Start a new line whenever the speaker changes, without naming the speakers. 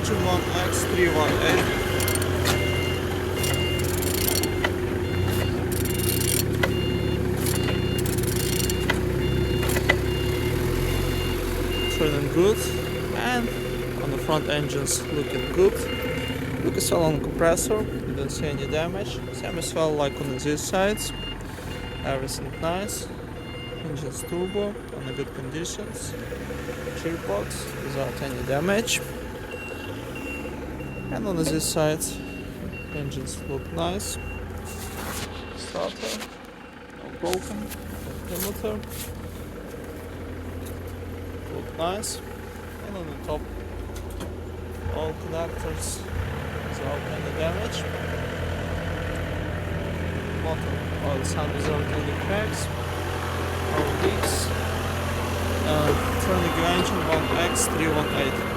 engine 1X318. Turning good, and on the front engine's looking good. Look as well on the compressor, you don't see any damage. Same as well like on these sides, everything nice. Engine's turbo on the good conditions. Gearbox without any damage. And on this side, engines look nice. Starter, no broken, no motor. Look nice. And on the top, all connectors without any damage. Motor oil sun without any cracks or leaks. Turning engine 1X318.